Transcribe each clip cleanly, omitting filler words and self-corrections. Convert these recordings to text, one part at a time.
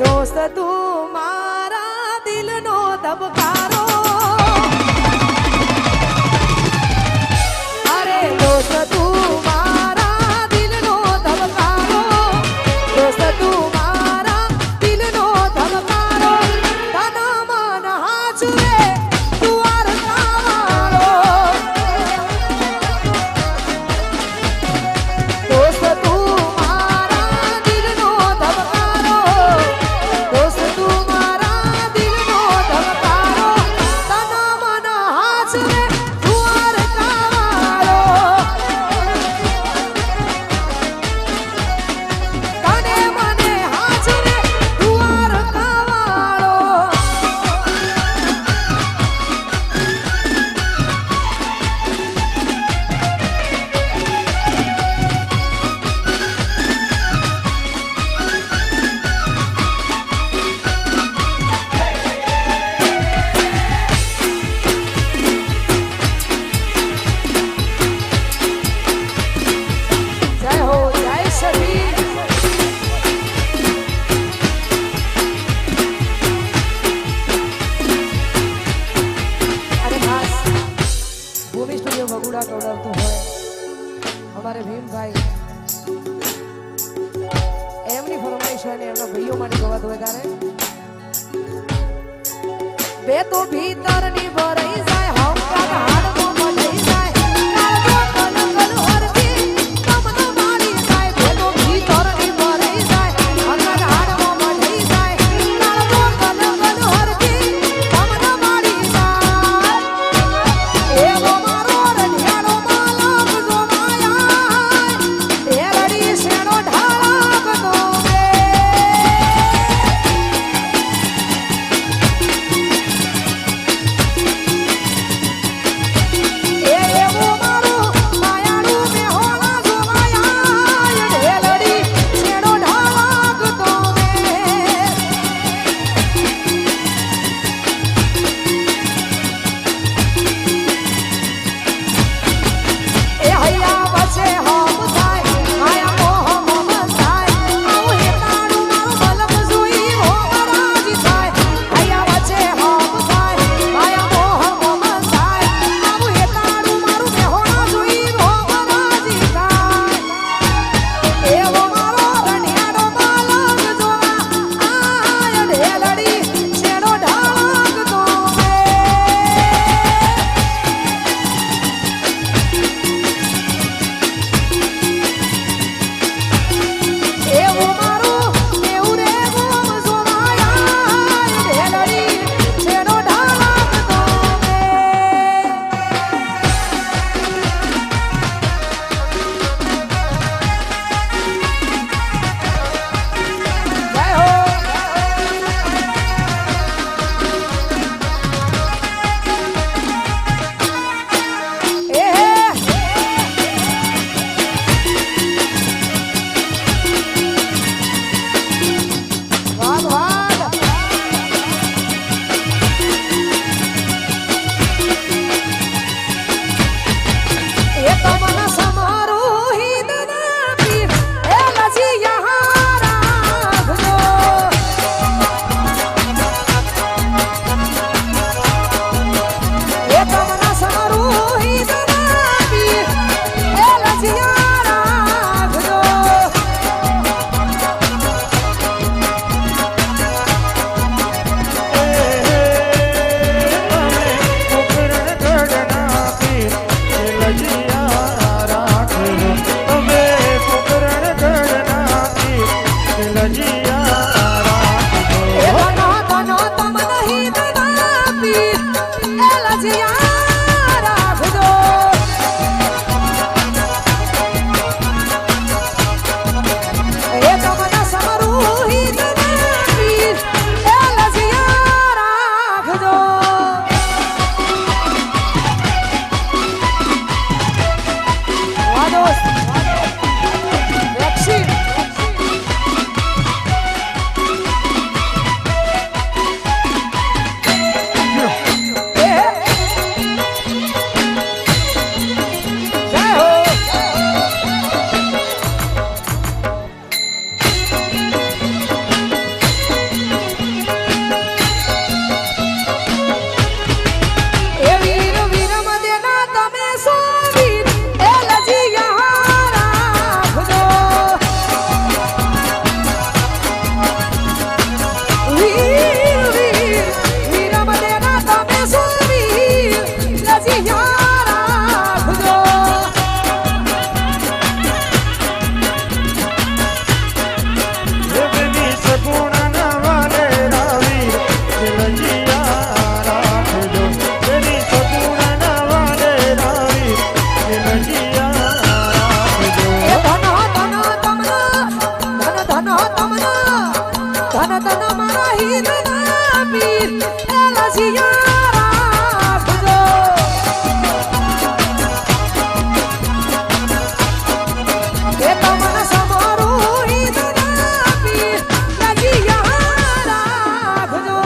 દોસ્ત તું મારા દિલનો ધબકારો અરે દોસ્ત તું મારા દિલનો ધબકારો દોસ્ત તું મારા દિલનો ધબકારો તન મન હાચવે દ્વારકાવાળો દોસ્ત તું મારા દિલનો ધબકારો દોસ્ત તું મારા દિલનો ધબકારો તન મન હાચવે દ્વારકાવાળો તને મને હાચવે દ્વારકાવાળો જય હો જય શ્રી अरे खास भूमि स्टूडियो बगुड़ा कवड़ावતું હોય અમારે ભીમભાઈ એમની ફરમાઈશ હોય ને એમના ભાઈઓ માટે ગવાત હોય તારે બે તો ભીતરની ભરાઈ જાય હંકાર હાડમાં મઢાઈ જાય કાળજો કલકલ હરતી તમને મારી જાય બે તો ભીતરની ભરાઈ જાય હંકાર હાડમાં મઢાઈ જાય કાળજો કલકલ હરતી તમને મારી જાય એવો મારો રઢિયાળો માલક જો માયા એ રડી શેનો ઢાળક તો રે રતન મારા હિરના પીર એલા જીયા રાખજો એ તમને સમારું હિરના પીર એલા જીયા રાખજો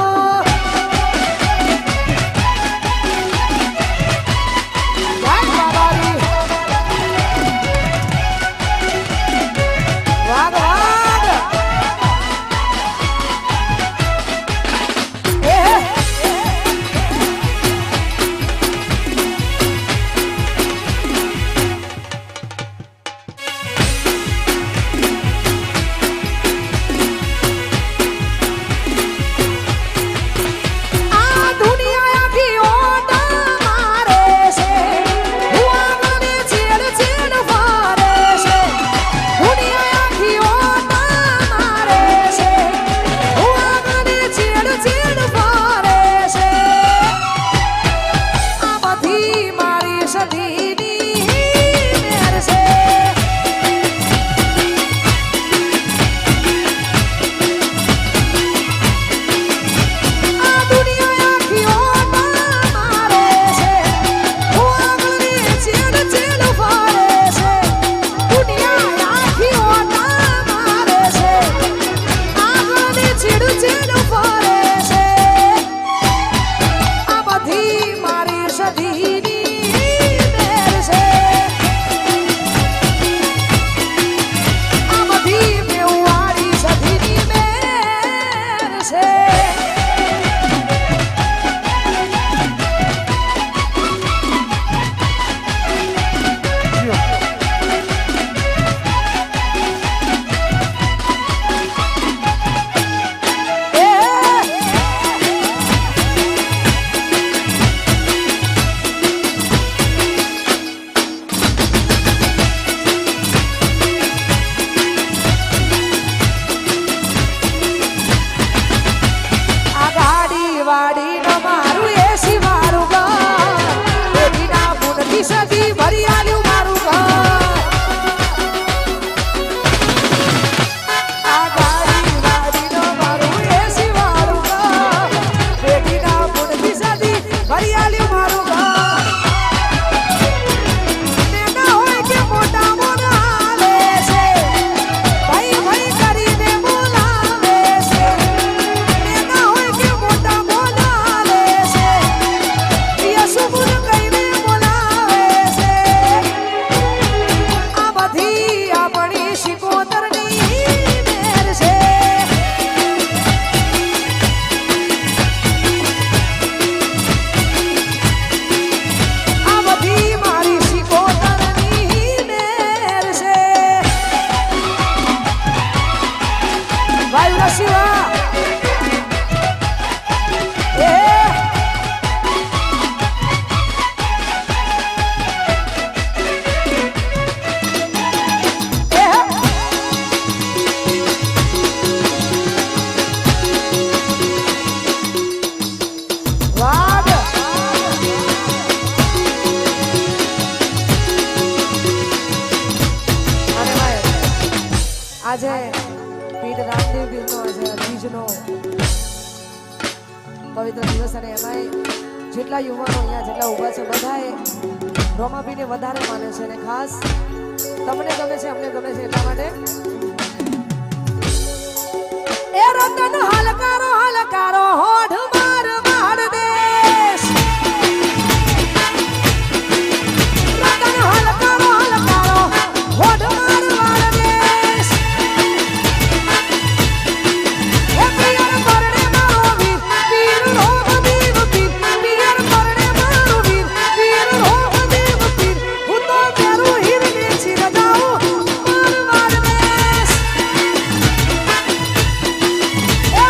આજે પીર રામદેવ પીરનો આજે બીજનો પવિત્ર દિવસ અને એમાંય જેટલા યુવાનો અહીંયા જેટલા ઊભા છે બધાએ રોમાપીરને વધારે માને છે અને ખાસ તમને ગમે છે અમને ગમે છે એટલા માટે એ રતન હલકારો હલકારો હોઠ માર માર દેશ રતન હલકારો હલકારો હોઠ માર માર દેશ એ પિયર પરણે મારો વીર પીર રોગ દેવ પીર પિયર પરણે મારો વીર પીર રોગ દેવ પીર હું તો તેરું હિરને ચીર જાઉં માર માર દેશ એ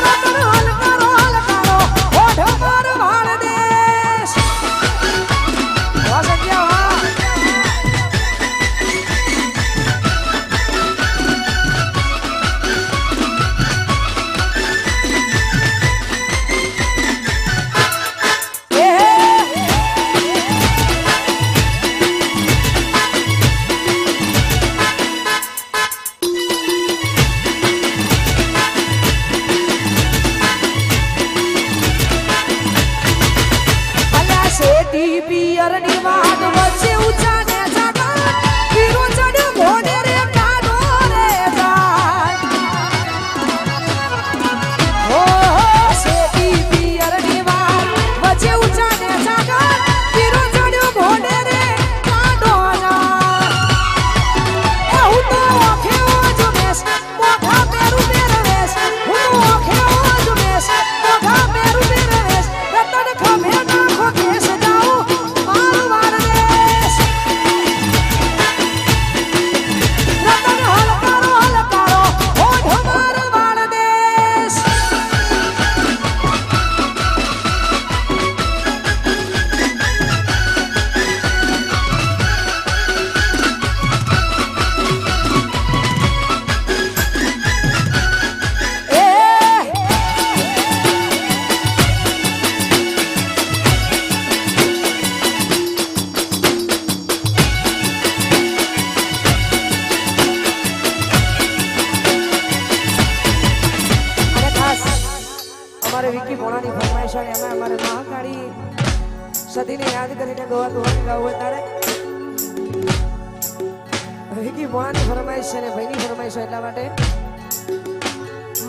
અમારે વિકી ભોણાની ફરમાઈશ અને એમાં અમારે મહાકાળી સતીને યાદ કરીને ગાવું હોય તારે વિકી ભોણાની ફરમાઈશ છે ને ભાઈની ફરમાઈશ એટલા માટે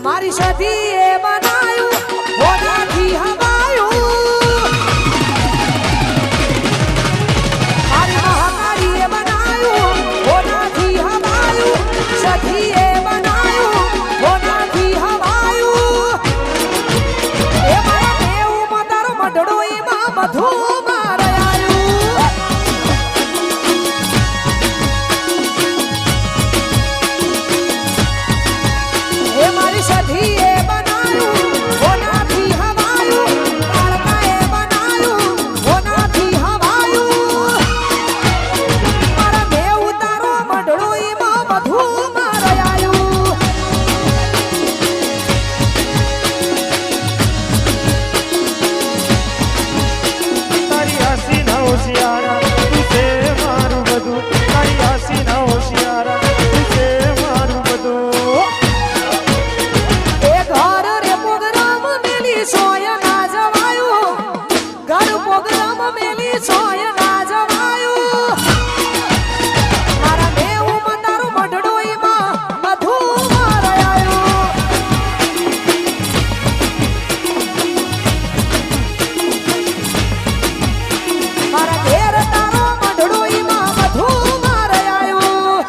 મારી સતીએ બનાયું હોનાથી હવાયું મારી મહાકાળીએ બનાયું હોનાથી હવાયું સતીએ બનાયું હોનાથી હવાયું એ મારા દેવમાં તારો મઢડો એમાં બધું મારાયું એ મારી સતીએ બનાયું હોનાથી હવાયું તારકાએ બનાયું હોનાથી હવાયું મારા દેવ તારો મઢડો એમાં બધું મારાયું તારી હસી ના હોશિયારા તું છે મારું બધું તારી હસી ના હોશિયારા તું છે મારું બધું એ ઘર રે પ્રોગ્રામ મેલી સોય ના જવાયું ઘર પ્રોગ્રામ મેલી સોય ના જવાયું મારા દેવ તારો મઢડો એમાં બધું મારાયું મારા ઘેર તારો મઢડો એમાં બધું મારાયું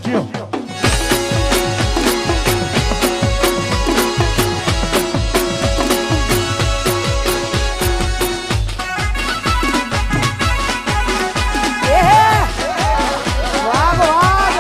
જીઓ એ વાગ વાગ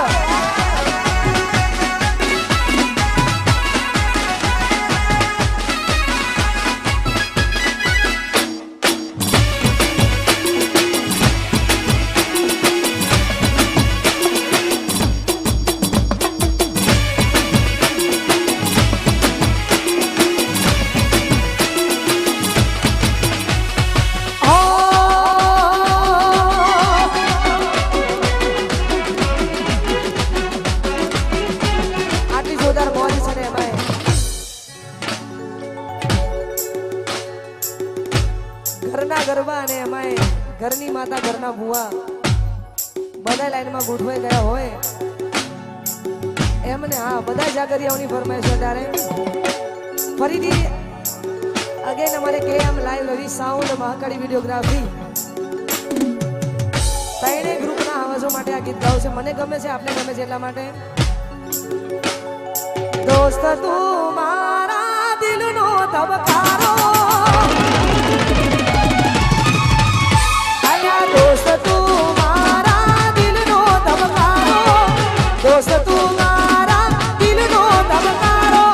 આટલી જોરદાર મોજ છે ને ભાઈ ઘરના ગરબા અને એમાંય ઘરની માતા ઘરના ભુવા બધા લાઈનમાં ગોઠવાઈ ગયા હોય એમને હા બધા જાગરિયાઓની ફરમાઈશ છે ત્યારે ફરીથી અગેન અમારે કે એમ લાઈવ રવિ સાઉન્ડ મહાકાળી વિડીયોગ્રાફી ત્રણે ગ્રુપના આવાજો માટે આ ગીત ગાવું છે મને ગમે છે આપને ગમે છે એટલા માટે દોસ્ત તું મારા દિલનો ધબકારો આયા દોસ્ત તું મારા દિલનો ધબકારો દોસ્ત તું મારા દિલનો ધબકારો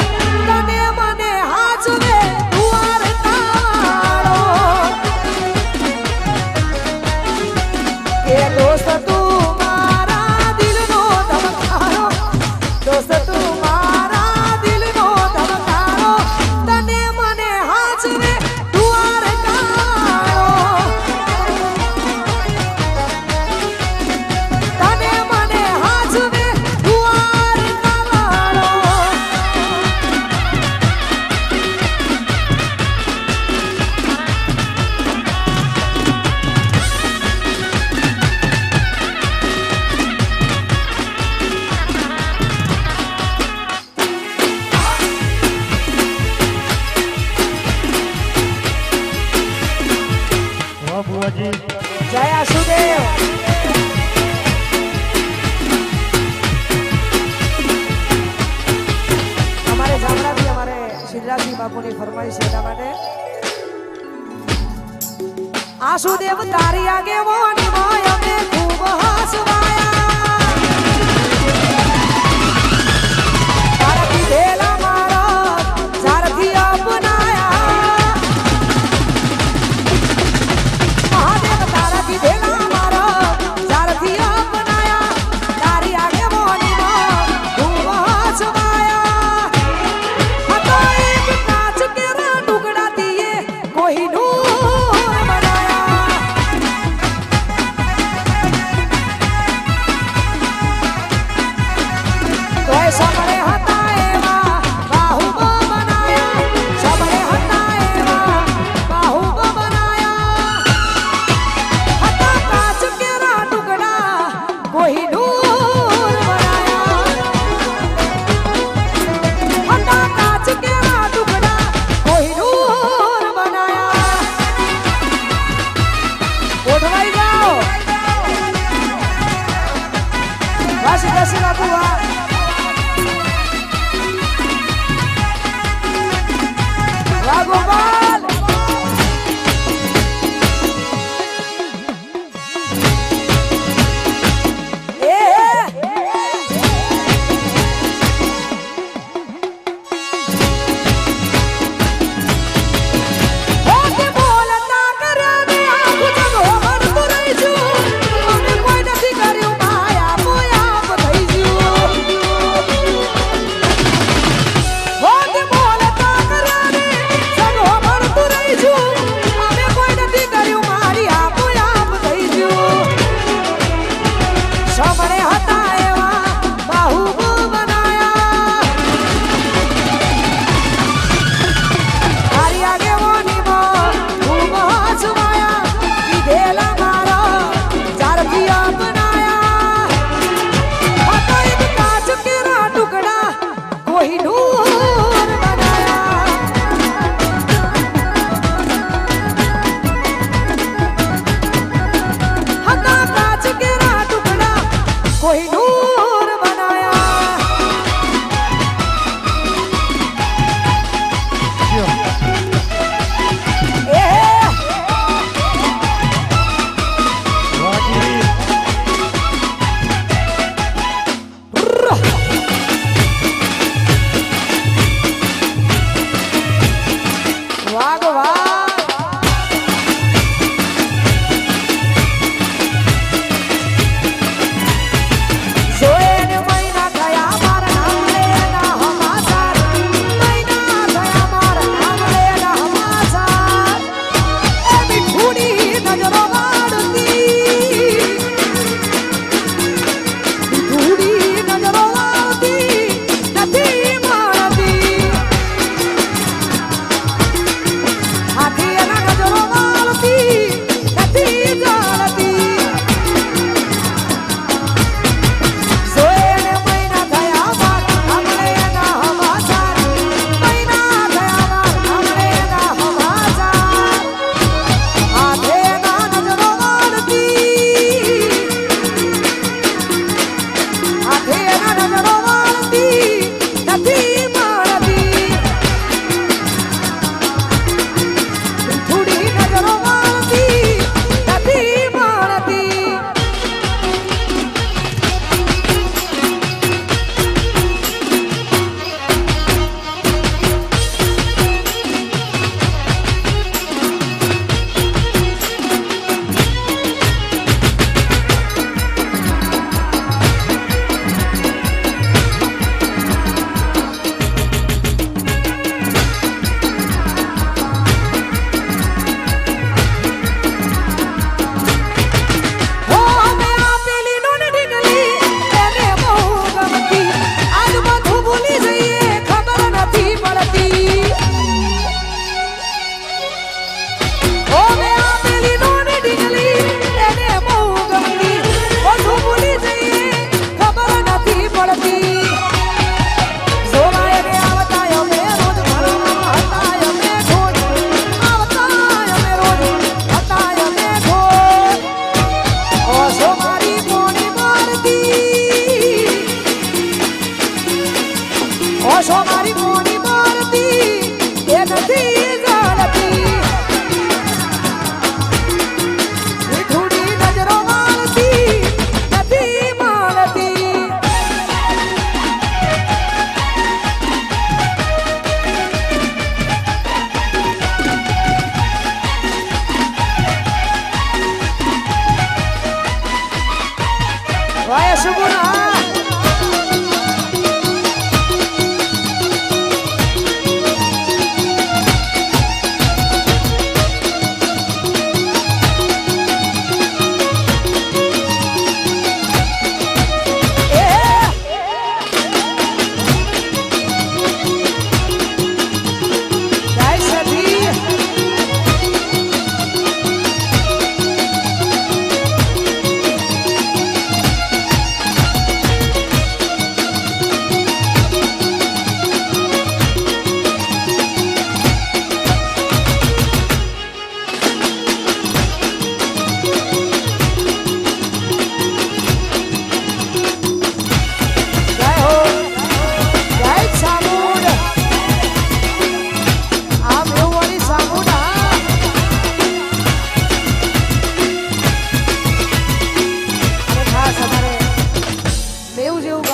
તને મને હાચવે દુઆર તારો એ દોસ્ત તું મારા દિલનો ધબકારો દોસ્ત તું મારા દિલનો ધબકારો તને મને હાચવે દુઆર તારો તને મને હાચવે દુઆર તારો વાહ બુઆજી જય આશુદેવ અમારે જામડાથી અમારે શિવરાજસિંહ બાપુની ફરમાઈશ છે એટલા માટે આશુદેવ તારી આગેવાની માં અમે ખૂબ હસવાયા તારા કીધેલા મારા ઝારથી અપનાયા મહાદેવ તારા કીધેલા મારા ઝારથી અપનાયા તારી આગેવાની માં ખૂબ હસવાયા હતો એક કાચ કેરા ટુકડા દીએ કોહિનૂર બનાયા સીધા સીધા બુવા વાહ ગોપાલ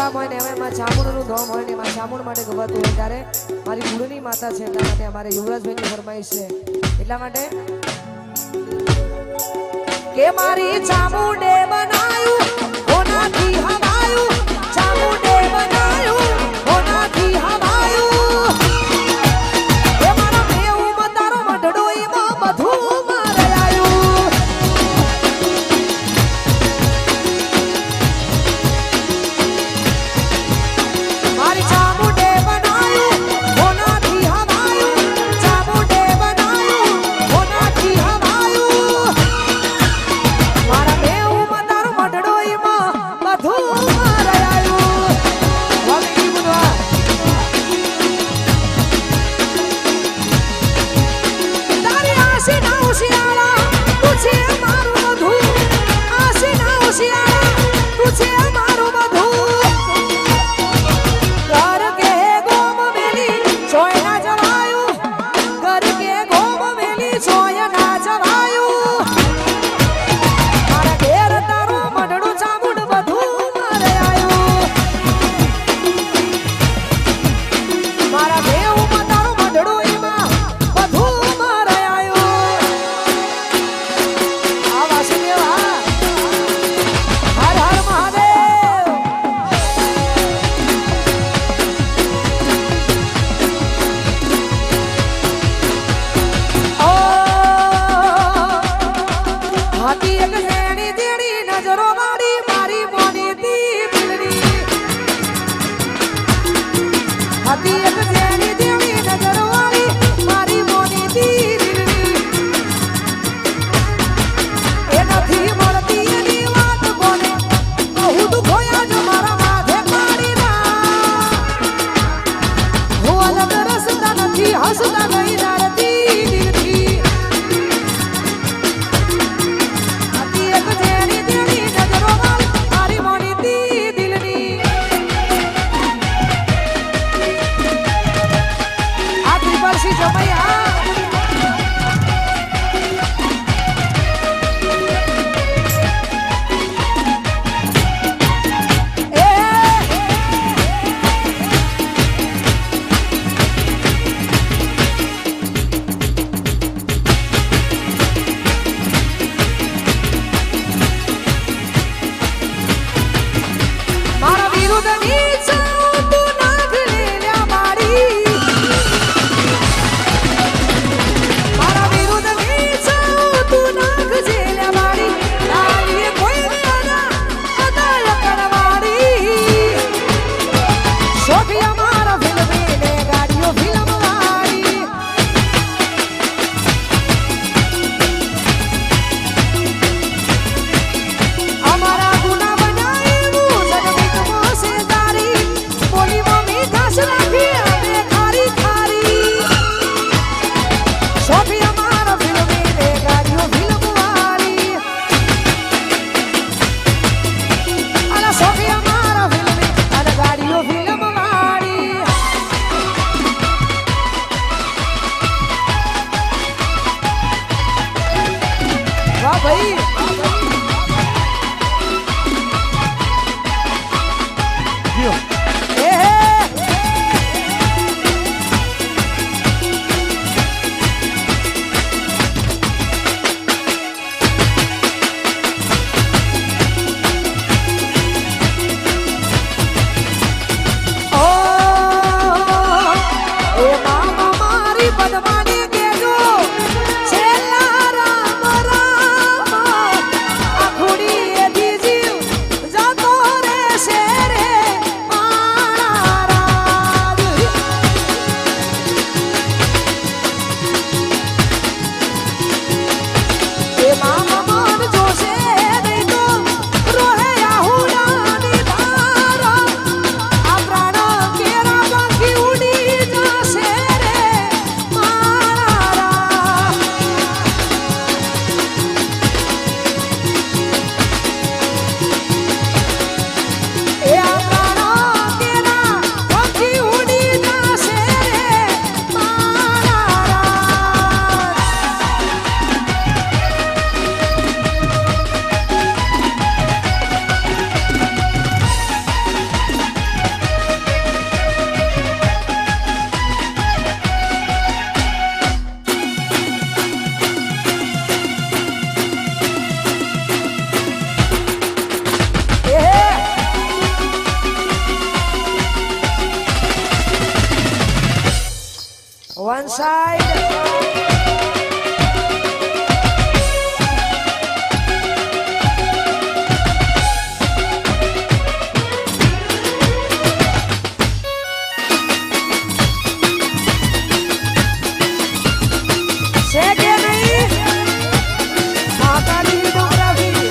ગામ હોય ને એમાં ચામુંડનું ધોમ હોય ને એમાં ચામુંડ માટે ગવાતું હોય ત્યારે મારી ગુરુની માતા છે એટલા માટે અમારે યુવરાજભાઈની ફરમાઈશ છે એટલા માટે કે મારી ચામુંડે બનાયું હોનાથી હવાયું ચામુંડે બનાયું હોનાથી હવાયું એ મારા મેઉમાં તારો મઢડો એમાં બધું મારે આયું મારી ચામુંડે બનાયું હોનાથી હવાયું ચામુંડે બનાયું હોનાથી હવાયું મારા મેઉમાં તારો મઢડો એમાં બધું મારે આયું વાલી બુનવા તારી આશી ના ઉશિયાળા તું છે મારું બધું આશી ના ઉશિયાળા તું છે મારું બધું ઘર કે ગોમ મેલી સોય ના જવાયું ઘર કે ગોમ મેલી સોય ના જવાયું મારા ઘેર તારું મઢડું ચામુંડ બધું મારે આયું મારા દેવમાં તારું મઢડું એમાં બધું મારે આયું આ વાસુદેવ હર હર મહાદેવ ઓ હાથી એક ઝેણી દેણી નજરો વાળી મારી મોની તી દિલની હાથી એક ઝેણી દેણી નજરો વાળી મારી મોની તી દિલની એ નથી મળતી એની વાત કોને કહું તું ખોયા જો મારા માથે પાડી ના હું અલગ રસતા નથી હસતા નહીં નારતી દિલથી હાથી એક ઝેણી દેણી નજરો વાળી મારી મોની તી દિલની આ ત્રિપલસી જમૈયા મારા વિરુદ્ધની ચાલ તું નાગ લેલ્યા મારી મારા વિરુદ્ધની ચાલ તું નાગ જેલ્યા મારી લાવીએ કોઈ મેના અદાલ કરવાડી શોભિયા મારા ફિલ્મી ને ગાડીઓ ફિલ્મ વાળી અમારા ગુના બનાવ્યું જગમીત મોસે તારી બોલીમાં મીઠાશ રાખી અમે ખારી ખારી શોભી અમારા ફિલ્મી ને ગાડીઓ ફિલ્મ વાળી અલા શોભી અમારા ફિલ્મી અને ગાડીઓ ફિલ્મ વાળી વાહ ભાઈ ગયો એ ઓ એ મામા મારી બદમાની કેજો છેલ્લા રામ રામ આખુડી એ જીવ જતો રહેશે રે વન સાઈડ છે કે નહીં માતાની ડોંગરાવી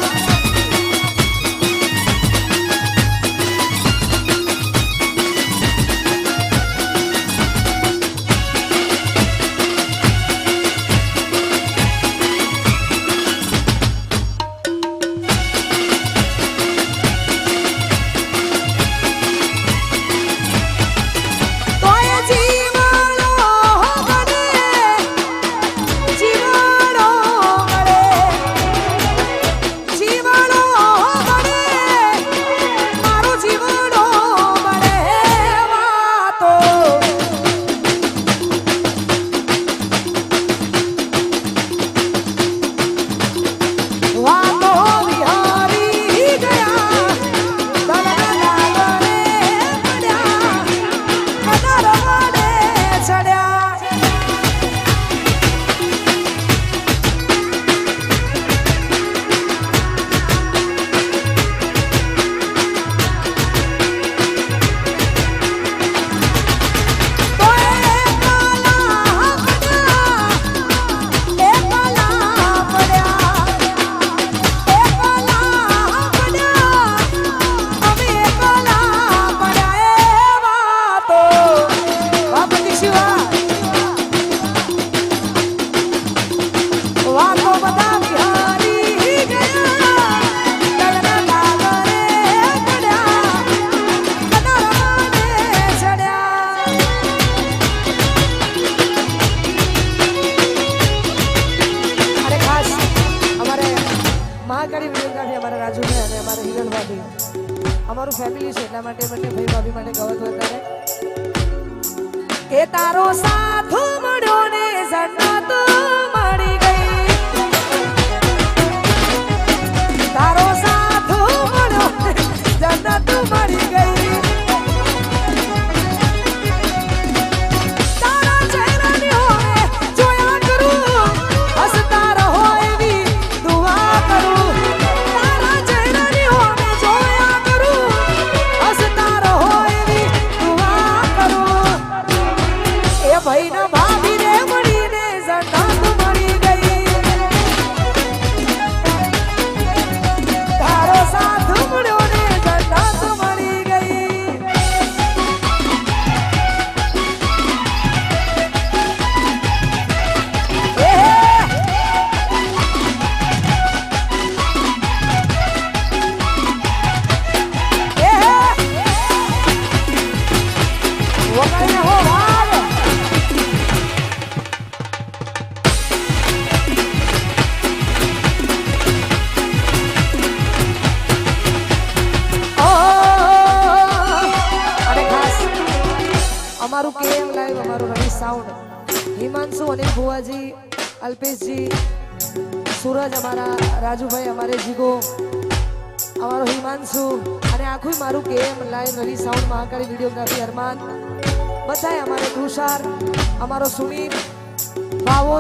અમારું ફેમિલી છે એટલા માટે બંને ભાઈ ભાભી માટે ગવત વધારે કે તારો સાથ મળ્યો ને જન્નત મળી ગઈ તારો સાથ મળ્યો ને જન્નત મળી ગઈ તારા ચહેરાની હોય જોયા કરું હસતા રહો એવી દુઆ કરું તારા ચહેરાની હોય જોયા કરું હસતા રહો એવી દુઆ કરું એ ભાઈના ભાભી રે મળીને જન્નત મળી ગઈ તારો સાથ મળ્યો ને જન્નત મળી ગઈ વગાડ્યા હો વાગ અને ખાસ અમારું કેમ લાઈવ અમારું રવિ સાઉન્ડ હિમાંશુ અનિલ ભુવાજી અલ્પેશજી સૂરજ અમારા રાજુભાઈ અમારે જીગો અમારો હિમાંશુ અને આખું મારું કેમ લાઈવ રવિ સાઉન્ડ મહાકાળી વિડીયોગ્રાફી અરમાન બધાય અમારે કૃષાર અમારો સુનીલ ભાવો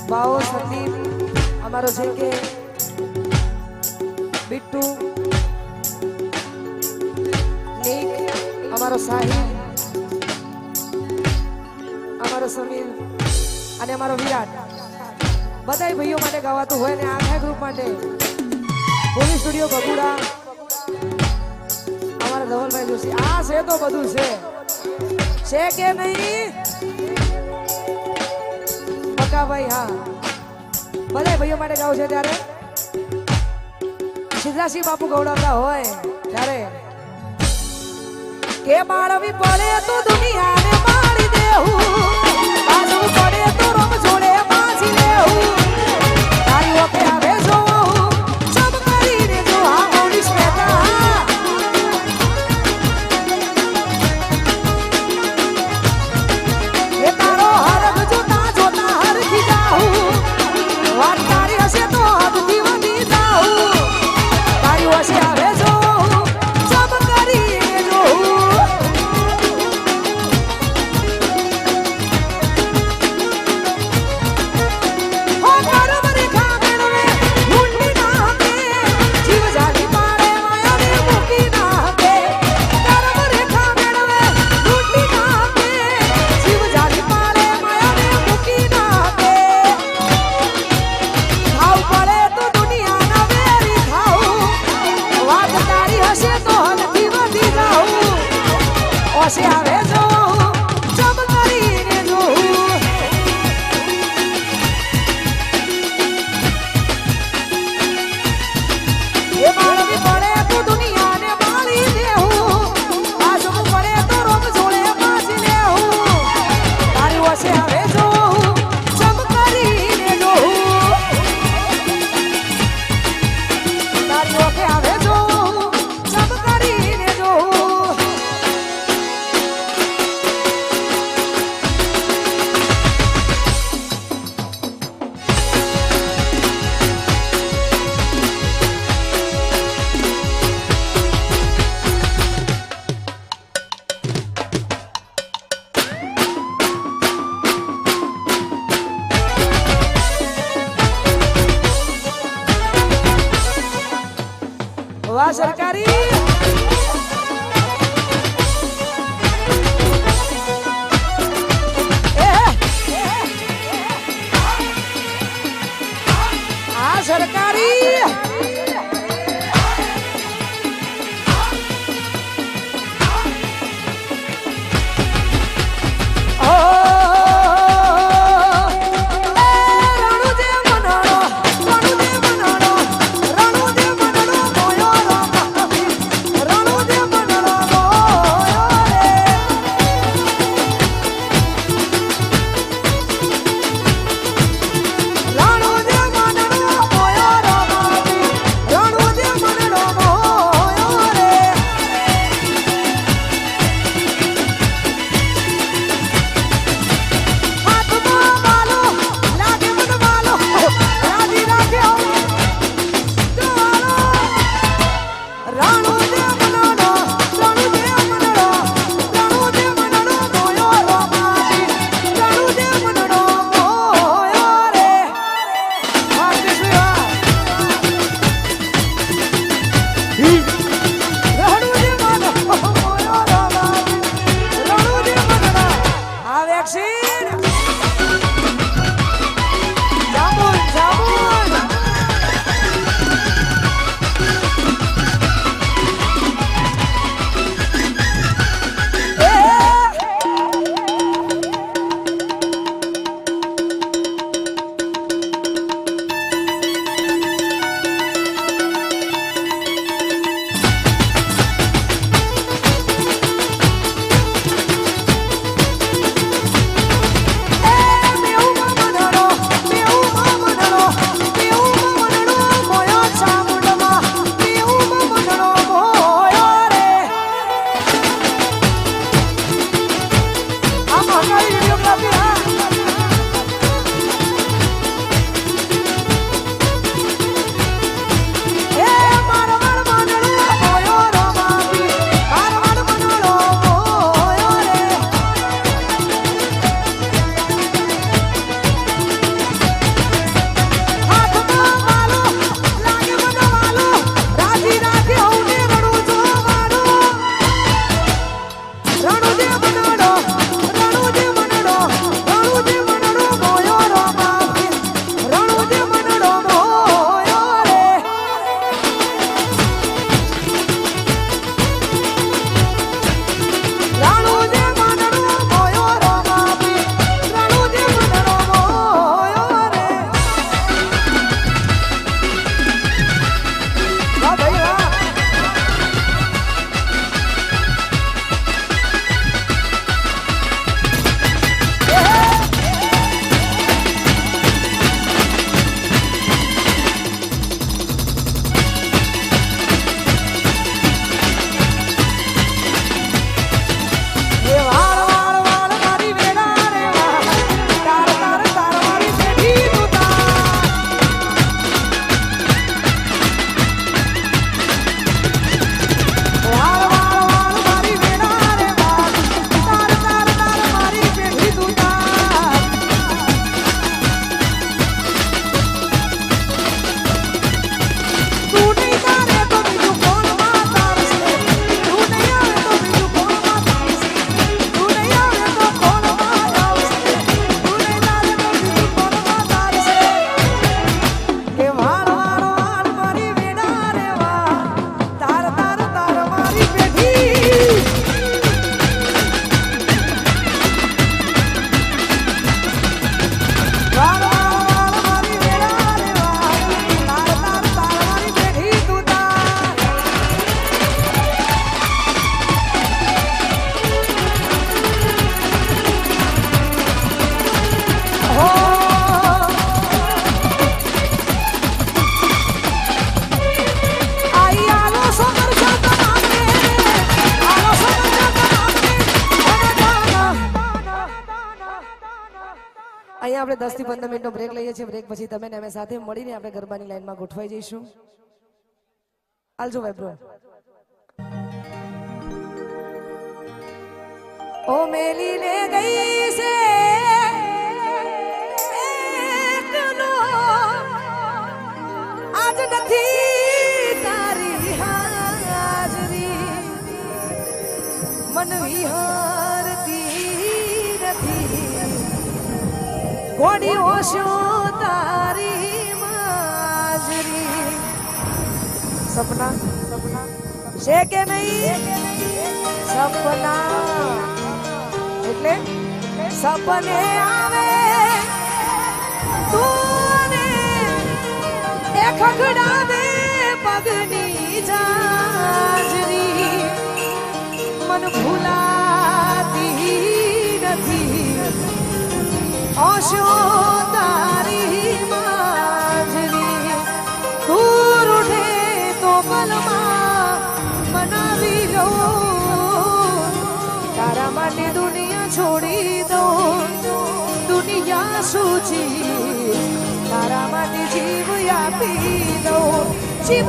ભાવો સંદીપ અમારો છે કે બિટ્ટુ નીક અમારો સાહિલ અમારો સમીર અને અમારો વિરાટ બધાય ભાઈઓ માટે ગાવાતું હોય ને આખા ગ્રુપ માટે પોલીસ સ્ટુડિયો બગુડા અમારા ધવલભાઈ જોશી આ છે તો બધું છે કે નહીં પક્કા ભાઈ હા બધા ભાઈઓ માટે ગાવ છે ત્યારે સિદ્ધાસી બાપુ ગૌડાવતા હોય ત્યારે કે બાળવી પડે તો દુનિયાને મારી દેવું, બાજુ પડે તો રમ જોડે બાજી લેવું, તારી ઓકે આવે જોવું સબ કરીને જો આ ઓડિશ બેટા એ તારો હરગ જોતા જોતા હરખી જાઉં, વાત તારી હશે તો હદથી વધી જાઉં, તારી હશે આવે જોવું સબ કરીને જોઉં. હો કરમ રેખા મેળવે ઊંડી ના આપે, જીવ જાલી પાડે માયાને મૂકી ના આપે, કરમ રેખા મેળવે ઊંડી ના આપે, જીવ જાલી પાડે માયાને મૂકી ના આપે. ખાવ પડે તો દુનિયાના વેરી ખાવું, વાત તારી હશે તો હદથી વધી જાઉં, ઓશે આવે જોઉં જબ કરીને જોઉં. એ માળવી પડે તો દુનિયાને માળી દેવું, બાજુ પડે તો રોગ જોડે બાજી લેવું, તારી ઓશે આવે જોઉં જબ કરીને જોઉં, તારી ઓકે આવે જોઉં જબ કરીને જોઉં. વાહ સરકારી આ સરકારી ઓ રણુદે મનાણો રણુદે મનાણો રણુદે મનાણો મોયો રામ આપણે 10 થી 15 મિનિટનો બ્રેક લઈએ છીએ. બ્રેક પછી તમે ને અમે સાથે મળીને આપણે ગરબાની લાઈનમાં ગોઠવાઈ જઈશું. આલજો ભાઈ બ્રો. ઓ મેલીને ગઈ છે એકલો, આજ નથી તારી હાજરી, મન વિહારતી નથી, ઘોડીઓ શું તારી માજરી. સપના છે કે નહીં? સપના એટલે સપને આવે તું ને એ ખગડાવે પગની જાજરી, મન ભૂલાતી નથી, ઓશો તારી માજરી. તું રૂઠે તો પલમાં મનાવી લઉં, તારા માટે દુનિયા છોડી દઉં. દુનિયા શું છે તારા માટે જીવ આપી દઉં, જીવ